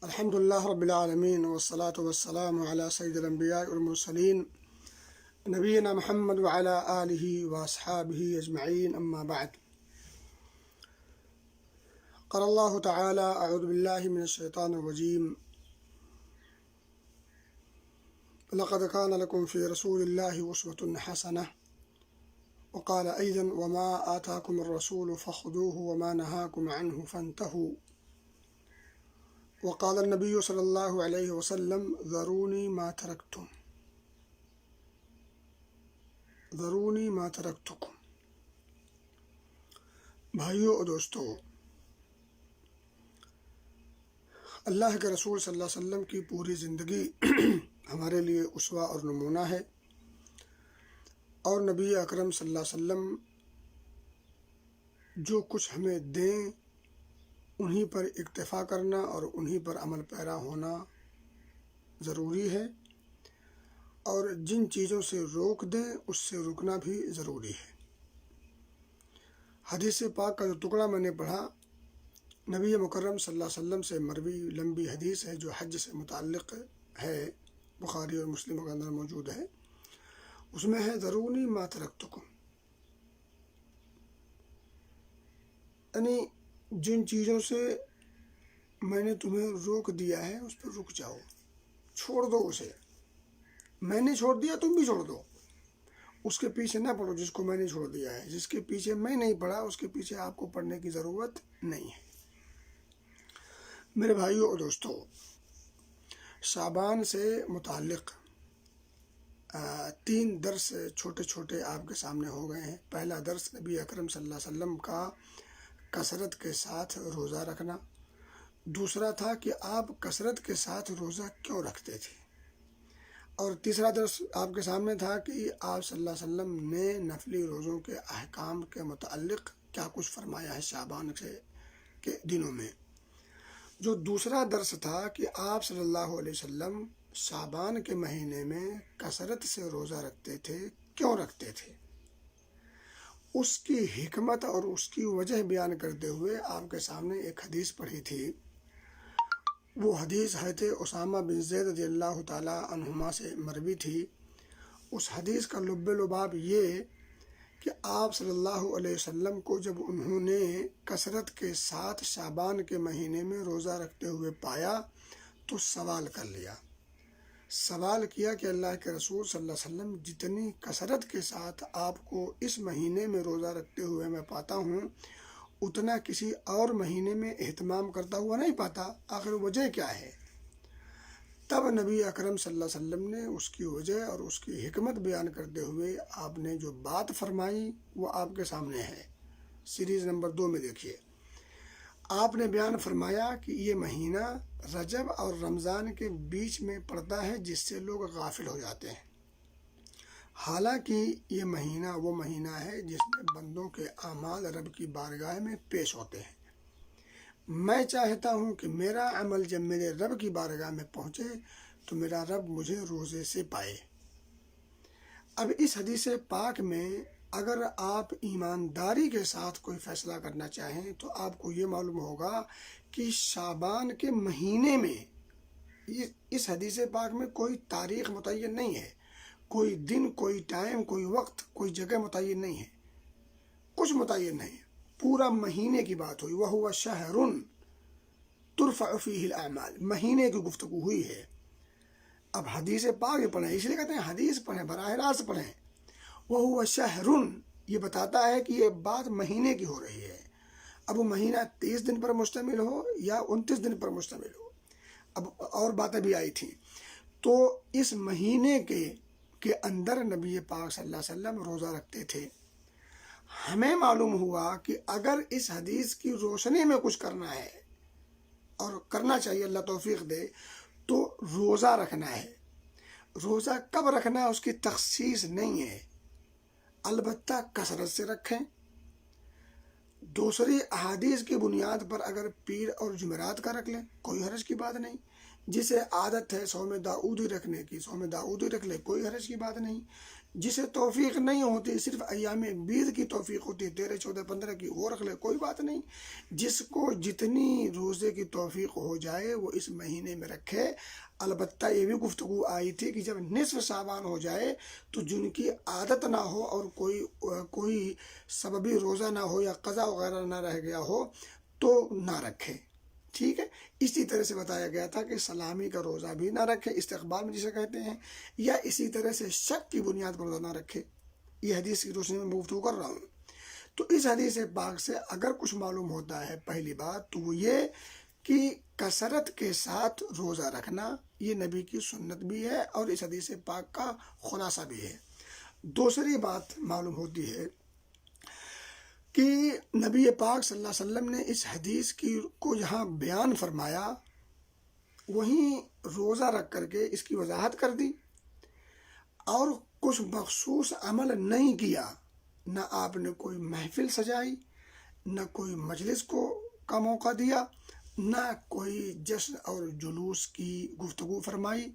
الحمد لله رب العالمين والصلاة والسلام على سيد الأنبياء والمرسلين نبينا محمد وعلى آله وأصحابه أجمعين أما بعد. قال الله تعالى: أعوذ بالله من الشيطان الرجيم. لقد كان لكم في رسول الله أسوة حسنة. وقال أيضا: وما آتاكم الرسول فخذوه وما نهاكم عنه فانتهوا. وقال النبي صلی اللہ علیہ وسلم: ذرونی ما ترکتکم. بھائیو اور دوستو، اللہ کے رسول صلی اللہ علیہ وسلم کی پوری زندگی ہمارے لیے اسوہ اور نمونہ ہے، اور نبی اکرم صلی اللہ علیہ وسلم جو کچھ ہمیں دیں انہی پر اکتفا کرنا اور انہی پر عمل پیرا ہونا ضروری ہے، اور جن چیزوں سے روک دیں اس سے رکنا بھی ضروری ہے۔ حدیث پاک کا جو ٹکڑا میں نے پڑھا نبی مکرم صلی اللہ علیہ وسلم سے مروی لمبی حدیث ہے جو حج سے متعلق ہے، بخاری اور مسلم کے اندر موجود ہے۔ اس میں ہے: ذرونی ما ترکتکم، یعنی جن چیزوں سے میں نے تمہیں روک دیا ہے اس پر رک جاؤ، چھوڑ دو اسے۔ میں نے چھوڑ دیا، تم بھی چھوڑ دو، اس کے پیچھے نہ پڑو جس کو میں نے چھوڑ دیا ہے۔ جس کے پیچھے میں نہیں پڑا اس کے پیچھے آپ کو پڑنے کی ضرورت نہیں ہے۔ میرے بھائیو اور دوستو، شعبان سے متعلق 3 درس چھوٹے چھوٹے آپ کے سامنے ہو گئے ہیں۔ پہلا درس نبی اکرم صلی اللہ علیہ وسلم کا کثرت کے ساتھ روزہ رکھنا، دوسرا تھا کہ آپ کثرت کے ساتھ روزہ کیوں رکھتے تھے، اور تیسرا درس آپ کے سامنے تھا کہ آپ صلی اللہ علیہ وسلم نے نفلی روزوں کے احکام کے متعلق کیا کچھ فرمایا ہے شعبان کے دنوں میں۔ جو دوسرا درس تھا کہ آپ صلی اللہ علیہ وسلم شعبان کے مہینے میں کثرت سے روزہ رکھتے تھے، کیوں رکھتے تھے، اس کی حکمت اور اس کی وجہ بیان کرتے ہوئے آپ کے سامنے ایک حدیث پڑھی تھی۔ وہ حدیث حضرت اسامہ بن زید رضی اللہ تعالیٰ عنہما سے مروی تھی۔ اس حدیث کا لب لباب یہ کہ آپ صلی اللہ علیہ وسلم کو جب انہوں نے کثرت کے ساتھ شعبان کے مہینے میں روزہ رکھتے ہوئے پایا تو سوال کر لیا، سوال کیا کہ اللہ کے رسول صلی اللہ علیہ وسلم جتنی کثرت کے ساتھ آپ کو اس مہینے میں روزہ رکھتے ہوئے میں پاتا ہوں اتنا کسی اور مہینے میں اہتمام کرتا ہوا نہیں پاتا، آخر وجہ کیا ہے؟ تب نبی اکرم صلی اللہ علیہ وسلم نے اس کی وجہ اور اس کی حکمت بیان کرتے ہوئے آپ نے جو بات فرمائی وہ آپ کے سامنے ہے۔ سیریز نمبر 2 میں دیکھیے، آپ نے بیان فرمایا کہ یہ مہینہ رجب اور رمضان کے بیچ میں پڑتا ہے جس سے لوگ غافل ہو جاتے ہیں، حالانکہ یہ مہینہ وہ مہینہ ہے جس میں بندوں کے اعمال رب کی بارگاہ میں پیش ہوتے ہیں۔ میں چاہتا ہوں کہ میرا عمل جب میرے رب کی بارگاہ میں پہنچے تو میرا رب مجھے روزے سے پائے۔ اب اس حدیث پاک میں اگر آپ ایمانداری کے ساتھ کوئی فیصلہ کرنا چاہیں تو آپ کو یہ معلوم ہوگا کہ شعبان کے مہینے میں اس حدیث پاک میں کوئی تاریخ متعین نہیں ہے، کوئی دن، کوئی ٹائم، کوئی وقت، کوئی جگہ متعین نہیں ہے، کچھ متعین نہیں ہے، پورا مہینے کی بات ہوئی۔ وَهُوَ شَهْرٌ تُرْفَعُ فِيهِ الْأَعْمَالِ، مہینے کی گفتگو ہوئی ہے۔ اب حدیث پاک پڑھیں، اس لیے کہتے ہیں حدیث پڑھیں، براہ راست پڑھیں۔ وَهُوَ شَهْرٌ یہ بتاتا ہے کہ یہ بات مہینے کی ہو رہی ہے۔ اب وہ مہینہ 30 دن پر مشتمل ہو یا 29 دن پر مشتمل ہو، اب اور باتیں بھی آئی تھیں، تو اس مہینے کے اندر نبی پاک صلی اللہ علیہ وسلم روزہ رکھتے تھے۔ ہمیں معلوم ہوا کہ اگر اس حدیث کی روشنی میں کچھ کرنا ہے اور کرنا چاہیے، اللہ توفیق دے، تو روزہ رکھنا ہے۔ روزہ کب رکھنا ہے اس کی تخصیص نہیں ہے، البتہ کثرت سے رکھیں۔ دوسری احادیث کی بنیاد پر اگر پیر اور جمعرات کا رکھ لیں کوئی حرج کی بات نہیں، جسے عادت ہے صوم داؤدی رکھنے کی، صوم داؤدی رکھ لے، کوئی حرج کی بات نہیں۔ جسے توفیق نہیں ہوتی، صرف ایام بیت کی توفیق ہوتی ہے، 13 14 15 کی وہ رکھ لے، کوئی بات نہیں۔ جس کو جتنی روزے کی توفیق ہو جائے وہ اس مہینے میں رکھے۔ البتہ یہ بھی گفتگو آئی تھی کہ جب نصف شعبان ہو جائے تو جن کی عادت نہ ہو اور کوئی سببی روزہ نہ ہو یا قضا وغیرہ نہ رہ گیا ہو تو نہ رکھے، ٹھیک ہے۔ اسی طرح سے بتایا گیا تھا کہ سلامی کا روزہ بھی نہ رکھے، استقبال میں جسے کہتے ہیں، یا اسی طرح سے شک کی بنیاد پر روزہ نہ رکھے۔ یہ حدیث کی روشنی میں گفتگو کر رہا ہوں۔ تو اس حدیث پاک سے اگر کچھ معلوم ہوتا ہے، پہلی بات تو وہ یہ کہ کثرت کے ساتھ روزہ رکھنا یہ نبی کی سنت بھی ہے اور اس حدیث پاک کا خلاصہ بھی ہے۔ دوسری بات معلوم ہوتی ہے کہ نبی پاک صلی اللہ علیہ وسلم نے اس حدیث کو یہاں بیان فرمایا، وہیں روزہ رکھ کر کے اس کی وضاحت کر دی، اور کچھ مخصوص عمل نہیں کیا۔ نہ آپ نے کوئی محفل سجائی، نہ کوئی مجلس کا موقع دیا، نہ کوئی جشن اور جلوس کی گفتگو فرمائی،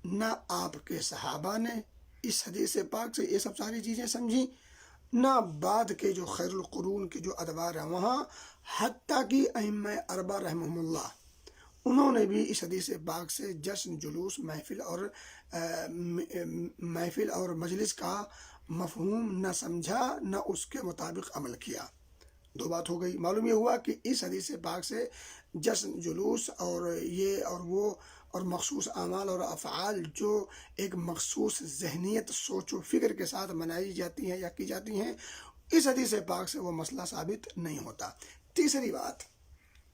نہ آپ کے صحابہ نے اس حدیث پاک سے یہ سب ساری چیزیں سمجھی، نہ بعد کے جو خیر القرون کے جو ادوار ہیں وہاں، حتیٰ کہ ائمہ اربعہ رحمہم اللہ انہوں نے بھی اس حدیث پاک سے جشن، جلوس، محفل اور مجلس کا مفہوم نہ سمجھا، نہ اس کے مطابق عمل کیا۔ دو بات ہو گئی۔ معلوم یہ ہوا کہ اس حدیث پاک سے جشن، جلوس اور یہ اور وہ اور مخصوص اعمال اور افعال جو ایک مخصوص ذہنیت، سوچ و فکر کے ساتھ منائی جاتی ہیں یا کی جاتی ہیں، اس حدیث پاک سے وہ مسئلہ ثابت نہیں ہوتا۔ تیسری بات،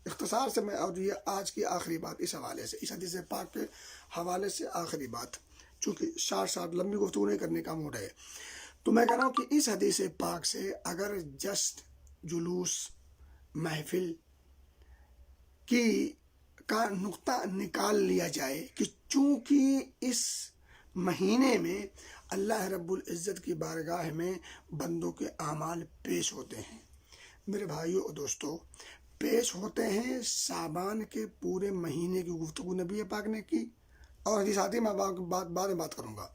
اختصار سے میں، اور یہ آج کی آخری بات اس حوالے سے، اس حدیث پاک کے حوالے سے آخری بات، چونکہ شارٹ لمبی گفتگو نہیں کرنے کا موڈ ہے، تو میں کہہ رہا ہوں کہ اس حدیث پاک سے اگر جشن، جلوس، محفل کا نقطہ نکال لیا جائے کہ چونکہ اس مہینے میں اللہ رب العزت کی بارگاہ میں بندوں کے اعمال پیش ہوتے ہیں، میرے بھائیوں اور دوستو، پیش ہوتے ہیں، شعبان کے پورے مہینے کی گفتگو نبی پاک نے کی، اور حدیث آتی میں بعد میں بات کروں گا۔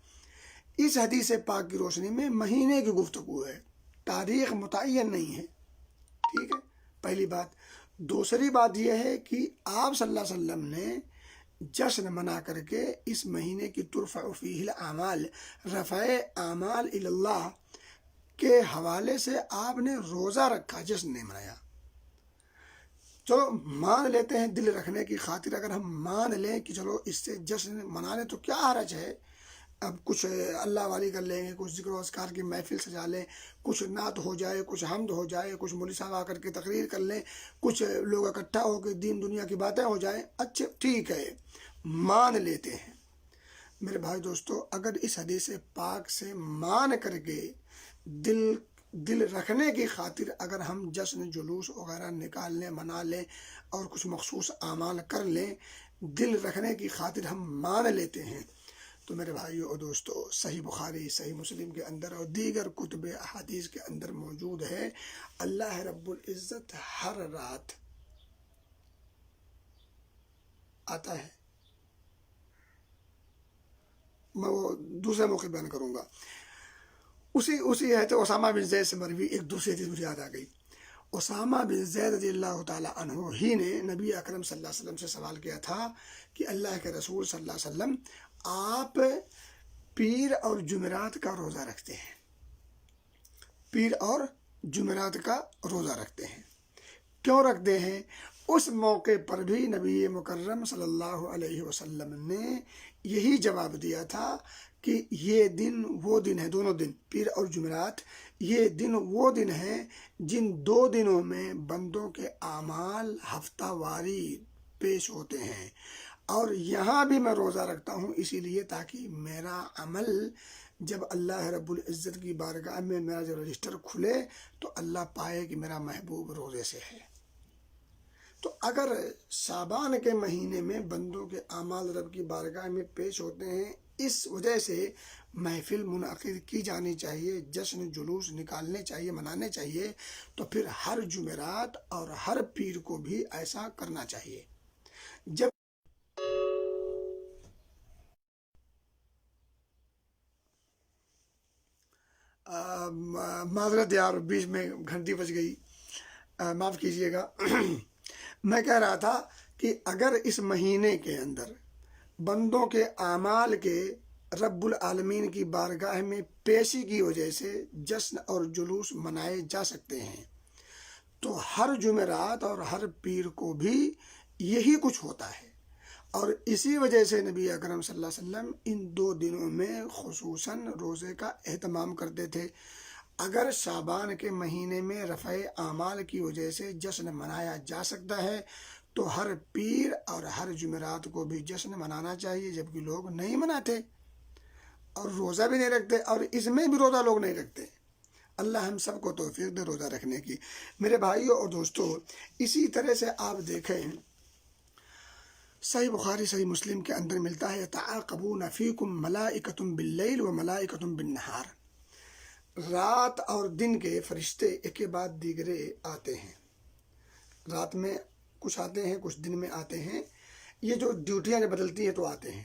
اس حدیث پاک کی روشنی میں مہینے کی گفتگو ہے، تاریخ متعین نہیں ہے، ٹھیک ہے، پہلی بات۔ دوسری بات یہ ہے کہ آپ صلی اللہ علیہ وسلم نے جشن منا کر کے اس مہینے کی ترفع فیہ الاعمال، رفع اعمال الی اللہ کے حوالے سے آپ نے روزہ رکھا، جشن نہیں منایا۔ چلو مان لیتے ہیں دل رکھنے کی خاطر، اگر ہم مان لیں کہ چلو اس سے جشن منا لیں تو کیا حرج ہے، اب کچھ اللہ والی کر لیں گے، کچھ ذکر و اذکار کی محفل سجا لیں، کچھ نعت ہو جائے، کچھ حمد ہو جائے، کچھ مولوی صاحب آ کر کے تقریر کر لیں، کچھ لوگ اکٹھا ہو کے دین دنیا کی باتیں ہو جائیں، اچھا ٹھیک ہے، مان لیتے ہیں۔ میرے بھائی دوستو، اگر اس حدیث پاک سے مان کر کے دل رکھنے کی خاطر اگر ہم جشن، جلوس وغیرہ نکال لیں، منا لیں اور کچھ مخصوص اعمال کر لیں، دل رکھنے کی خاطر ہم مان لیتے ہیں، تو میرے بھائیو اور دوستو، صحیح بخاری، صحیح مسلم کے اندر اور دیگر کتب احادیث کے اندر موجود ہے، اللہ رب العزت ہر رات آتا ہے۔ میں وہ دوسرے موقع بیان کروں گا۔ اسی ہے تو اسامہ بن زید سے مروی ایک دوسری حدیث مجھے یاد آ گئی۔ اسامہ بن زید رضی اللہ تعالی عنہ ہی نے نبی اکرم صلی اللہ علیہ وسلم سے سوال کیا تھا کہ اللہ کے رسول صلی اللہ علیہ وسلم، آپ پیر اور جمعرات کا روزہ رکھتے ہیں، پیر اور جمعرات کا روزہ رکھتے ہیں، کیوں رکھتے ہیں؟ اس موقع پر بھی نبی مکرم صلی اللہ علیہ وسلم نے یہی جواب دیا تھا کہ یہ دن وہ دن ہے، دونوں دن پیر اور جمعرات، یہ دن وہ دن ہیں جن دو دنوں میں بندوں کے اعمال ہفتہ واری پیش ہوتے ہیں، اور یہاں بھی میں روزہ رکھتا ہوں اسی لیے تاکہ میرا عمل جب اللہ رب العزت کی بارگاہ میں میرا جب رجسٹر کھلے تو اللہ پائے کہ میرا محبوب روزے سے ہے۔ تو اگر شعبان کے مہینے میں بندوں کے اعمال رب کی بارگاہ میں پیش ہوتے ہیں، اس وجہ سے محفل منعقد کی جانی چاہیے، جشن جلوس نکالنے چاہیے، منانے چاہیے، تو پھر ہر جمعرات اور ہر پیر کو بھی ایسا کرنا چاہیے۔ جب معذرت یار، بیچ میں گھنٹی بج گئی، معاف کیجیے گا۔ میں کہہ رہا تھا کہ اگر اس مہینے کے اندر بندوں کے اعمال کے رب العالمین کی بارگاہ میں پیشی کی وجہ سے جشن اور جلوس منائے جا سکتے ہیں، تو ہر جمعرات اور ہر پیر کو بھی یہی کچھ ہوتا ہے، اور اسی وجہ سے نبی اکرم صلی اللہ علیہ وسلم ان 2 دنوں میں خصوصاً روزے کا اہتمام کرتے تھے۔ اگر شعبان کے مہینے میں رفع اعمال کی وجہ سے جشن منایا جا سکتا ہے تو ہر پیر اور ہر جمعرات کو بھی جشن منانا چاہیے، جبکہ لوگ نہیں مناتے اور روزہ بھی نہیں رکھتے، اور اس میں بھی روزہ لوگ نہیں رکھتے۔ اللہ ہم سب کو توفیق دے روزہ رکھنے کی۔ میرے بھائیوں اور دوستوں، اسی طرح سے آپ دیکھیں صحیح بخاری صحیح مسلم کے اندر ملتا ہے تعاقبون فیکم ملائکۃ باللیل و ملائکۃ بالنہار، رات اور دن کے فرشتے ایک کے بعد دیگرے آتے ہیں، رات میں کچھ آتے ہیں، کچھ دن میں آتے ہیں، یہ جو ڈیوٹیاں بدلتی ہیں تو آتے ہیں،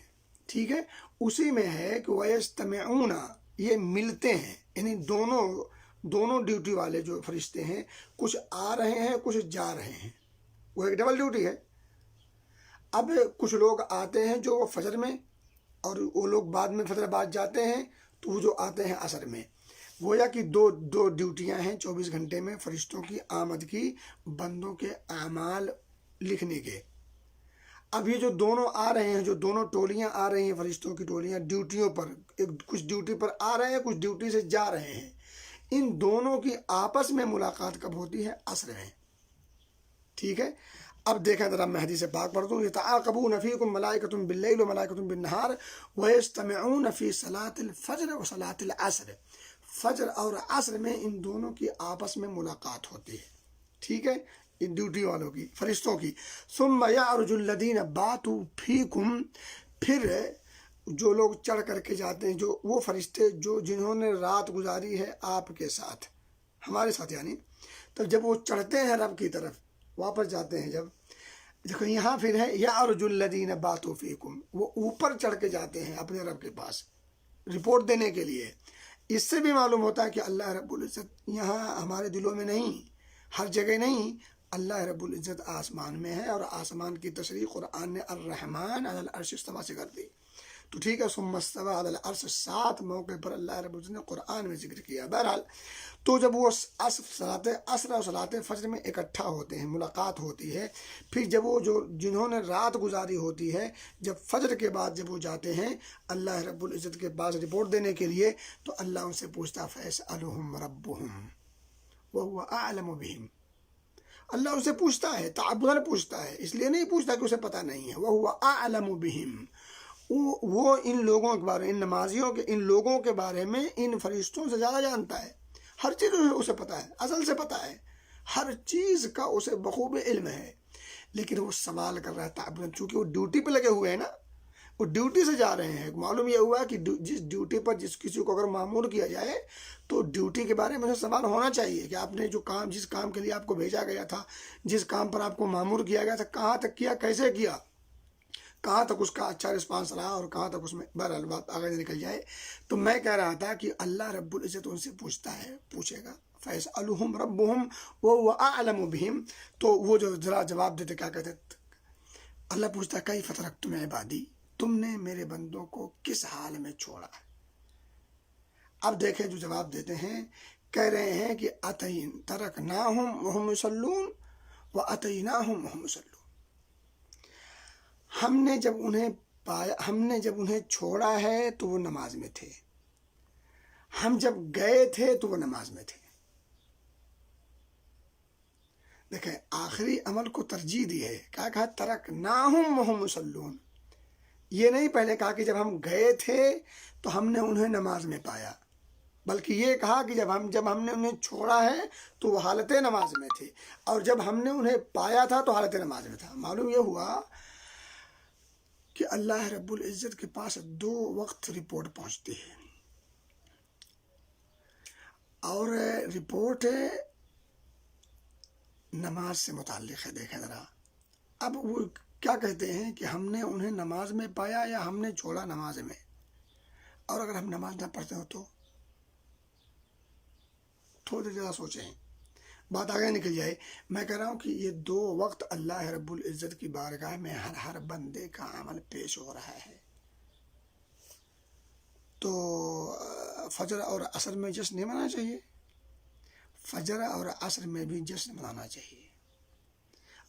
ٹھیک ہے۔ اسی میں ہے کہ وَيَجْتَمِعُونَ، یہ ملتے ہیں، یعنی دونوں ڈیوٹی والے جو فرشتے ہیں، کچھ آ رہے ہیں کچھ جا رہے ہیں، وہ ایک ڈبل ڈیوٹی ہے۔ اب کچھ لوگ آتے ہیں جو فجر میں، اور وہ لوگ بعد میں فجر بعد جاتے ہیں، تو وہ جو آتے ہیں عصر میں، گویا کہ دو ڈیوٹیاں ہیں 24 گھنٹے میں فرشتوں کی آمد کی، بندوں کے اعمال لکھنے کے۔ اب یہ جو دونوں آ رہے ہیں، جو دونوں ٹولیاں آ رہی ہیں، فرشتوں کی ٹولیاں ڈیوٹیوں پر، کچھ ڈیوٹی پر آ رہے ہیں، کچھ ڈیوٹی سے جا رہے ہیں، ان دونوں کی آپس میں ملاقات کب ہوتی ہے؟ عصر میں، ٹھیک ہے۔ اب دیکھیں ذرا، میں حدیث پاک پڑھ دوں، یتعاقبون فیکم ملائکۃ باللیل و ملائکۃ بالنہار ویجتمعون فی صلاۃ الفجر و صلاۃ العصر، فجر اور عصر میں ان دونوں کی آپس میں ملاقات ہوتی ہے، ٹھیک ہے، ان ڈیوٹی والوں کی، فرشتوں کی۔ ثم یعرج الذین باتوا فیکم، پھر جو لوگ چڑھ کر کے جاتے ہیں، جو وہ فرشتے جنہوں نے رات گزاری ہے آپ کے ساتھ، ہمارے ساتھ یعنی، تو جب وہ چڑھتے ہیں رب کی طرف، واپس جاتے ہیں، جب دیکھو یہاں پھر ہے یعرج الذین باتوا فیکم، وہ اوپر چڑھ کے جاتے ہیں اپنے رب کے پاس رپورٹ دینے کے لیے۔ اس سے بھی معلوم ہوتا ہے کہ اللہ رب العزت یہاں ہمارے دلوں میں نہیں، ہر جگہ نہیں، اللہ رب العزت آسمان میں ہے، اور آسمان کی تشریح قرآن نے الرحمن علی العرش استویٰ سے کر دی، تو ٹھیک ہے۔ ثم استویٰ علی العرش 7 موقع پر اللہ رب العزت نے قرآن میں ذکر کیا۔ بہرحال تو جب وہ صلاۃ عصر اور صلاۃ فجر میں اکٹھا ہوتے ہیں، ملاقات ہوتی ہے، پھر جب وہ جنہوں نے رات گزاری ہوتی ہے، جب فجر کے بعد جب وہ جاتے ہیں اللہ رب العزت کے پاس رپورٹ دینے کے لیے، تو اللہ ان سے پوچھتا فَيَسْأَلُهُمْ رَبُّهُمْ وَهُوَ أَعْلَمُ بِهِمْ، اللہ ان سے پوچھتا ہے، تعبداً پوچھتا ہے، اس لیے نہیں پوچھتا کہ اسے پتہ نہیں ہے، وَهُوَ أَعْلَمُ بِهِمْ، وہ ان لوگوں کے بارے، ان نمازیوں کے، ان لوگوں کے بارے میں ان فرشتوں سے زیادہ جانتا ہے، ہر چیز اسے پتہ ہے، ازل سے پتہ ہے، ہر چیز کا اسے بخوبی علم ہے، لیکن وہ سوال کر رہا ہے تعبداً، چونکہ وہ ڈیوٹی پہ لگے ہوئے ہیں نا، وہ ڈیوٹی سے جا رہے ہیں۔ معلوم یہ ہوا کہ جس ڈیوٹی پر جس کسی کو اگر مامور کیا جائے تو ڈیوٹی کے بارے میں سوال ہونا چاہیے کہ آپ نے جو کام، جس کام کے لیے آپ کو بھیجا گیا تھا، جس کام پر آپ کو مامور کیا گیا تھا، کہاں تک کیا، کیسے کیا، کہاں تک اس کا اچھا رسپانس رہا، اور کہاں تک اس میں بہرحال بات آگے نکل جائے۔ تو میں کہہ رہا تھا کہ اللہ رب العزت ان سے پوچھتا ہے، پوچھے گا فَيَسْأَلُهُمْ رَبُّهُمْ وَهُوَ أَعْلَمُ بِهِمْ، تو وہ جو ذرا جواب دیتے کیا کہتے، اللہ پوچھتا ہے کیف ترکتم عبادی، تم نے میرے بندوں کو کس حال میں چھوڑا۔ اب دیکھیں جو جواب دیتے ہیں، کہہ رہے ہیں کہ ترکناہم وہم یصلون واتیناہم وہم یصلون، ہم نے جب انہیں پایا، ہم نے جب انہیں چھوڑا ہے تو وہ نماز میں تھے، ہم جب گئے تھے تو وہ نماز میں تھے۔ دیکھیں آخری عمل کو ترجیح دی ہے، کیا کہا، ترکناہم وہم یصلون، یہ نہیں پہلے کہا کہ جب ہم گئے تھے تو ہم نے انہیں نماز میں پایا، بلکہ یہ کہا کہ جب ہم نے انہیں چھوڑا ہے تو وہ حالت نماز میں تھے، اور جب ہم نے انہیں پایا تھا تو حالت نماز میں تھا۔ معلوم یہ ہوا کہ اللہ رب العزت کے پاس 2 وقت رپورٹ پہنچتی ہے، اور رپورٹ نماز سے متعلق ہے۔ دیکھیں ذرا، اب وہ کیا کہتے ہیں کہ ہم نے انہیں نماز میں پایا یا ہم نے چھوڑا نماز میں، اور اگر ہم نماز نہ پڑھتے ہو تو تھوڑی ذرا سوچیں، بات آگے نکل جائے۔ میں کہہ رہا ہوں کہ یہ 2 وقت اللہ رب العزت کی بارگاہ میں ہر بندے کا عمل پیش ہو رہا ہے۔ تو فجر اور عصر میں جشن نہیں منانا چاہیے؟ فجر اور عصر میں بھی جشن منانا چاہیے۔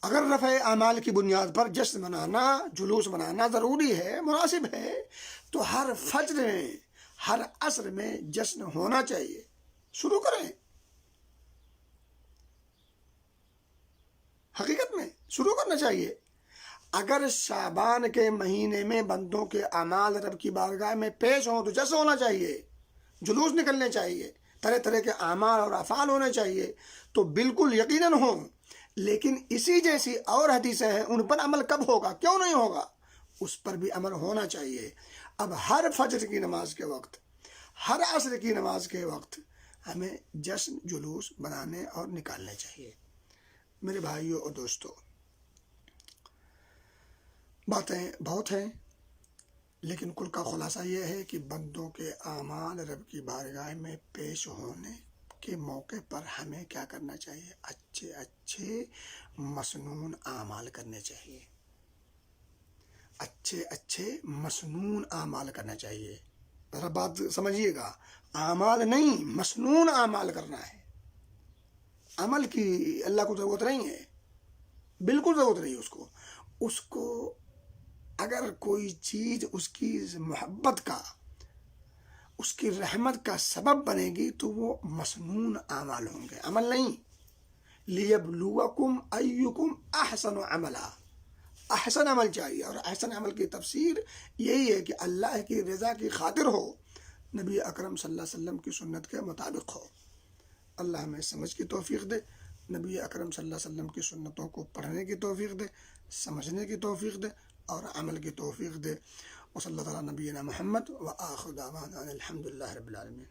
اگر رفع اعمال کی بنیاد پر جشن منانا، جلوس منانا ضروری ہے، مناسب ہے، تو ہر فجر میں، ہر عصر میں جشن ہونا چاہیے۔ شروع کریں، حقیقت میں شروع کرنا چاہیے۔ اگر شعبان کے مہینے میں بندوں کے اعمال رب کی بارگاہ میں پیش ہوں تو جشن ہونا چاہیے، جلوس نکلنے چاہیے، طرح طرح کے اعمال اور افعال ہونے چاہیے، تو بالکل یقیناً ہوں۔ لیکن اسی جیسی اور حدیثیں ہیں، ان پر عمل کب ہوگا؟ کیوں نہیں ہوگا؟ اس پر بھی عمل ہونا چاہیے۔ اب ہر فجر کی نماز کے وقت، ہر عصر کی نماز کے وقت ہمیں جشن جلوس بنانے اور نکالنے چاہیے۔ میرے بھائیوں اور دوستوں، باتیں بہت ہیں، لیکن کل کا خلاصہ یہ ہے کہ بندوں کے اعمال رب کی بارگاہ میں پیش ہونے کے موقع پر ہمیں کیا کرنا چاہیے؟ اچھے اچھے مسنون اعمال کرنے چاہیے، اچھے اچھے مسنون اعمال کرنا چاہیے۔ ذرا بات سمجھیے گا، اعمال نہیں، مسنون اعمال کرنا ہے۔ عمل کی اللہ کو ضرورت نہیں ہے، بالکل ضرورت نہیں ہے اس کو اگر کوئی چیز اس کی محبت کا، اس کی رحمت کا سبب بنے گی تو وہ مسنون اعمال ہوں گے، عمل نہیں۔ لیبلوکم ایکم احسن عملا، احسن عمل چاہیے، اور احسن عمل کی تفسیر یہی ہے کہ اللہ کی رضا کی خاطر ہو، نبی اکرم صلی اللہ علیہ وسلم کی سنت کے مطابق ہو۔ اللہ ہمیں سمجھ کی توفیق دے، نبی اکرم صلی اللہ علیہ وسلم کی سنتوں کو پڑھنے کی توفیق دے، سمجھنے کی توفیق دے اور عمل کی توفیق دے۔ وصلی اللہ تعالیٰ نبینا محمد وآخر دعوانا الحمد للہ رب العالمین۔